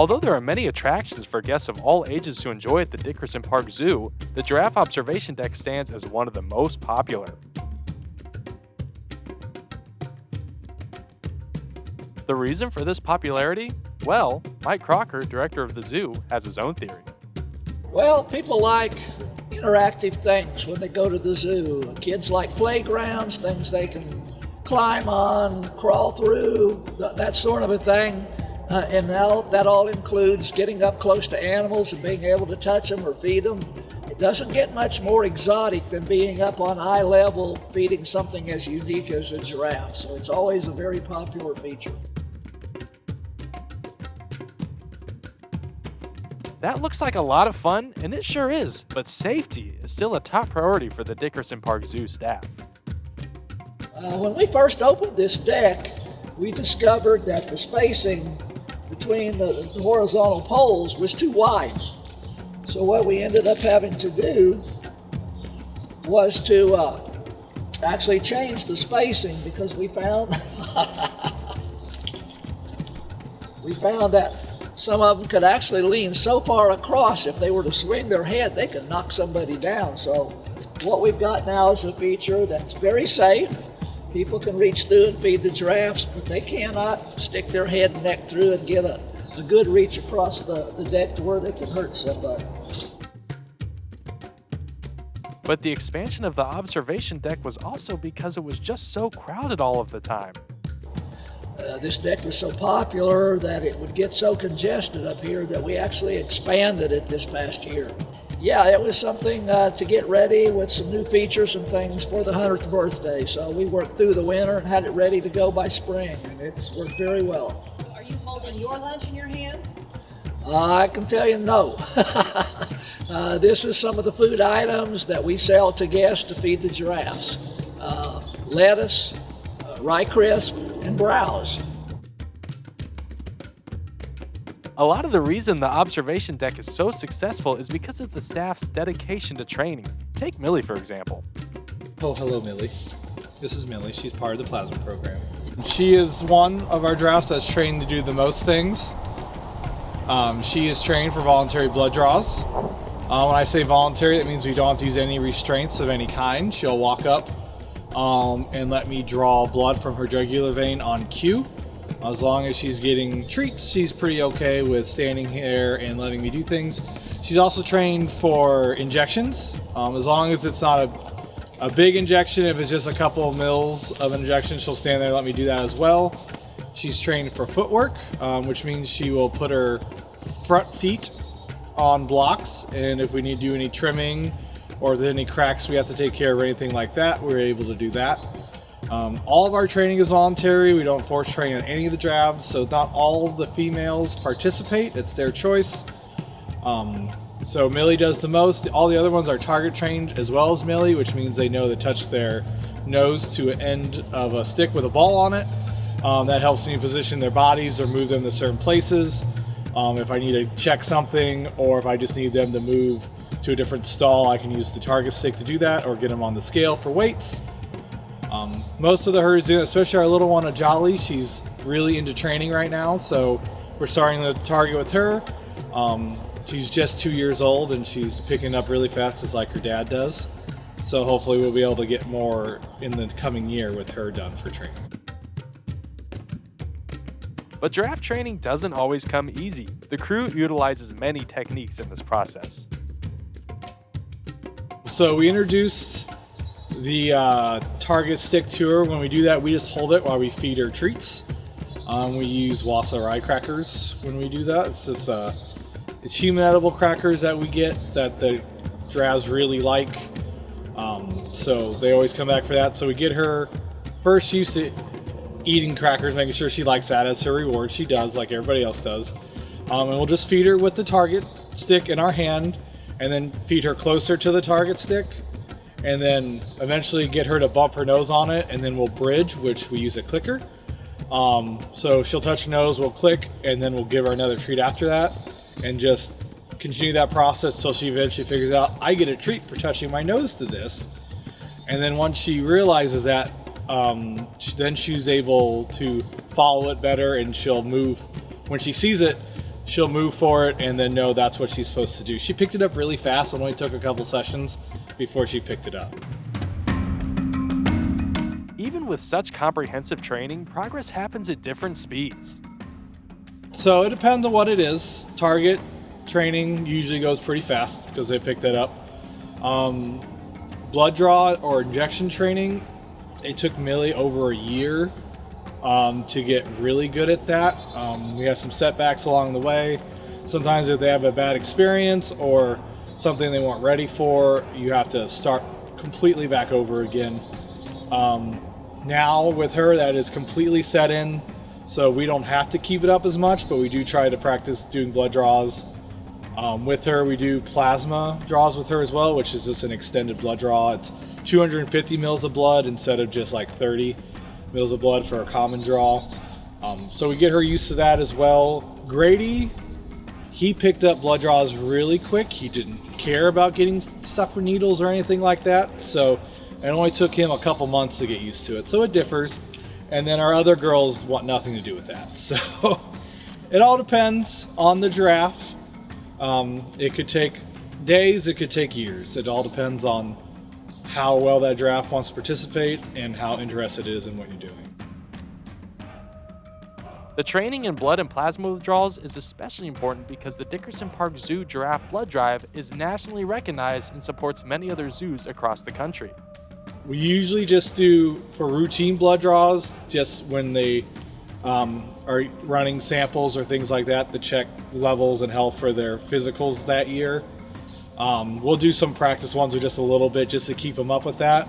Although there are many attractions for guests of all ages to enjoy at the Dickerson Park Zoo, the Giraffe Observation Deck stands as one of the most popular. The reason for this popularity? Well, Mike Crocker, director of the zoo, has his own theory. Well, people like interactive things when they go to the zoo. Kids like playgrounds, things they can climb on, crawl through, that sort of a thing. And now that all includes getting up close to animals and being able to touch them or feed them. It doesn't get much more exotic than being up on eye level feeding something as unique as a giraffe. So it's always a very popular feature. That looks like a lot of fun, and it sure is, but safety is still a top priority for the Dickerson Park Zoo staff. When we first opened this deck, we discovered that the spacing between the horizontal poles was too wide. So what we ended up having to do was to actually change the spacing, because we found that some of them could actually lean so far across, if they were to swing their head, they could knock somebody down. So what we've got now is a feature that's very safe. People can reach through and feed the giraffes, but they cannot stick their head and neck through and get a good reach across the deck to where they can hurt somebody. But the expansion of the observation deck was also because it was just so crowded all of the time. This deck was so popular that it would get so congested up here that we actually expanded it this past year. Yeah, it was something to get ready with some new features and things for the 100th birthday. So we worked through the winter and had it ready to go by spring, and it's worked very well. Are you holding your lunch in your hands? I can tell you no. This is some of the food items that we sell to guests to feed the giraffes. Lettuce, rye crisp, and browse. A lot of the reason the observation deck is so successful is because of the staff's dedication to training. Take Millie, for example. Oh, hello, Millie. This is Millie. She's part of the plasma program. She is one of our giraffes that's trained to do the most things. She is trained for voluntary blood draws. When I say voluntary, that means we don't have to use any restraints of any kind. She'll walk up and let me draw blood from her jugular vein on cue. As long as she's getting treats, she's pretty okay with standing here and letting me do things. She's also trained for injections. As long as it's not a big injection, if it's just a couple of mils of injection, she'll stand there and let me do that as well. She's trained for footwork, which means she will put her front feet on blocks, and if we need to do any trimming or if there's any cracks we have to take care of or anything like that, we're able to do that. All of our training is voluntary. We don't force train on any of the giraffes, so not all of the females participate. It's their choice. So Millie does the most. All the other ones are target trained as well as Millie, which means they know to touch their nose to an end of a stick with a ball on it. That helps me position their bodies or move them to certain places. If I need to check something, or if I just need them to move to a different stall, I can use the target stick to do that, or get them on the scale for weights. Most of the herds do it, especially our little one, Ajali. She's really into training right now, so we're starting to target with her. She's just 2 years old, and she's picking up really fast, just like her dad does. So hopefully we'll be able to get more in the coming year with her done for training. But giraffe training doesn't always come easy. The crew utilizes many techniques in this process. So we introduced the target stick to her. When we do that, we just hold it while we feed her treats. We use Wassa rye crackers when we do that. It's just it's human edible crackers that we get that the giraffes really like. So they always come back for that. So we get her first used to eating crackers, making sure she likes that as her reward. She does, like everybody else does. And we'll just feed her with the target stick in our hand, and then feed her closer to the target stick, and then eventually get her to bump her nose on it, and then we'll bridge, which we use a clicker. So she'll touch her nose, we'll click, and then we'll give her another treat after that, and just continue that process till she eventually figures out, I get a treat for touching my nose to this. And then once she realizes that, then she's able to follow it better, and she'll move. When she sees it, she'll move for it and then know that's what she's supposed to do. She picked it up really fast. It only took a couple sessions before she picked it up. Even with such comprehensive training, progress happens at different speeds. So it depends on what it is. Target training usually goes pretty fast because they picked that up. Blood draw or injection training, it took Millie over a year to get really good at that. We had some setbacks along the way. Sometimes if they have a bad experience or something they weren't ready for, you have to start completely back over again. Now with her, that is completely set in, so we don't have to keep it up as much, but we do try to practice doing blood draws. With her, we do plasma draws with her as well, which is just an extended blood draw. It's 250 mils of blood instead of just like 30 mils of blood for a common draw. So we get her used to that as well. Grady, he picked up blood draws really quick. He didn't care about getting stuck with needles or anything like that. So it only took him a couple months to get used to it. So it differs. And then our other girls want nothing to do with that. So it all depends on the giraffe. It could take days, it could take years. It all depends on how well that giraffe wants to participate and how interested it is in what you're doing. The training in blood and plasma withdrawals is especially important because the Dickerson Park Zoo Giraffe Blood Drive is nationally recognized and supports many other zoos across the country. We usually just do for routine blood draws, just when they are running samples or things like that to check levels and health for their physicals that year. We'll do some practice ones with just a little bit just to keep them up with that.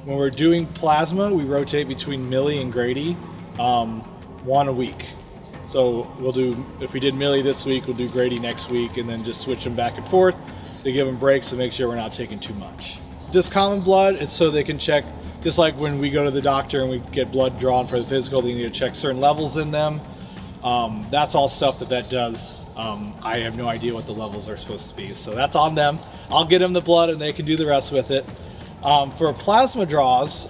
When we're doing plasma, we rotate between Millie and Grady, one a week. So we'll do, if we did Millie this week, we'll do Grady next week, and then just switch them back and forth to give them breaks to make sure we're not taking too much. Just common blood, it's so they can check, just like when we go to the doctor and we get blood drawn for the physical, they need to check certain levels in them. That's all stuff that does. I have no idea what the levels are supposed to be, so that's on them. I'll get them the blood and they can do the rest with it. For plasma draws,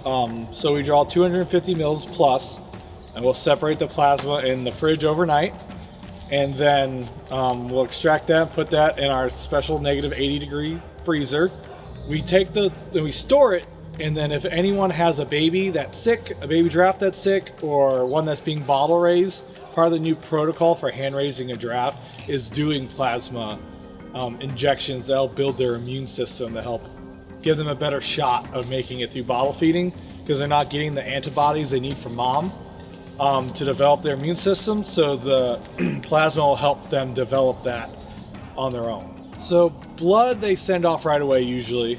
so we draw 250 mils plus, and we'll separate the plasma in the fridge overnight, and then we'll extract that, put that in our special negative 80-degree freezer. We take we store it, and then if anyone has a baby that's sick, a baby giraffe that's sick, or one that's being bottle raised, part of the new protocol for hand raising a giraffe is doing plasma injections that'll build their immune system to help give them a better shot of making it through bottle feeding, because they're not getting the antibodies they need from mom to develop their immune system. So the plasma will help them develop that on their own. So blood they send off right away usually.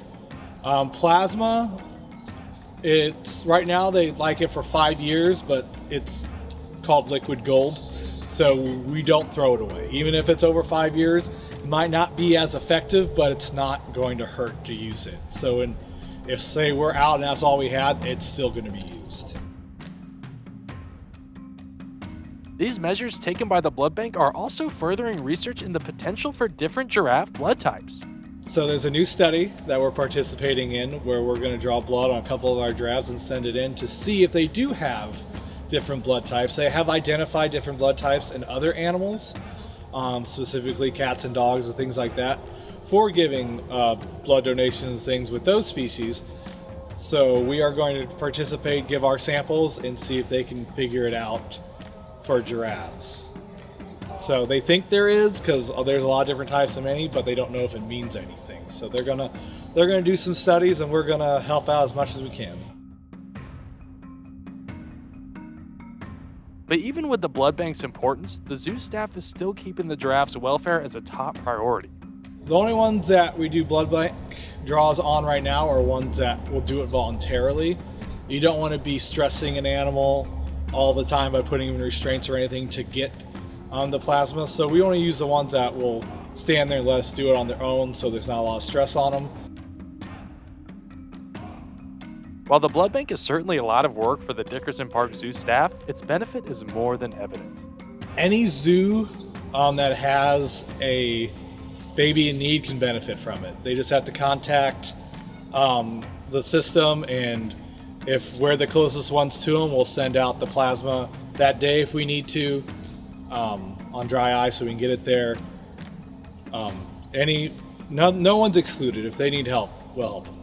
Plasma, it's right now they like it for 5 years, but it's called liquid gold, so we don't throw it away. Even if it's over 5 years, it might not be as effective, but it's not going to hurt to use it. So if say we're out and that's all we had, it's still going to be used. These measures taken by the blood bank are also furthering research in the potential for different giraffe blood types. So there's a new study that we're participating in where we're going to draw blood on a couple of our giraffes and send it in to see if they do have different blood types. They have identified different blood types in other animals, specifically cats and dogs and things like that, for giving blood donations and things with those species. So we are going to participate, give our samples, and see if they can figure it out for giraffes. So they think there is, because there's a lot of different types of many, but they don't know if it means anything. So they're gonna do some studies, and we're gonna help out as much as we can. But even with the blood bank's importance, the zoo staff is still keeping the giraffes' welfare as a top priority. The only ones that we do blood bank draws on right now are ones that will do it voluntarily. You don't want to be stressing an animal all the time by putting them in restraints or anything to get the plasma. So we only use the ones that will stand there and let us do it on their own, so there's not a lot of stress on them. While the blood bank is certainly a lot of work for the Dickerson Park Zoo staff, its benefit is more than evident. Any zoo that has a baby in need can benefit from it. They just have to contact the system, and if we're the closest ones to them, we'll send out the plasma that day if we need to. on dry ice so we can get it there. No one's excluded. If they need help, we'll help them.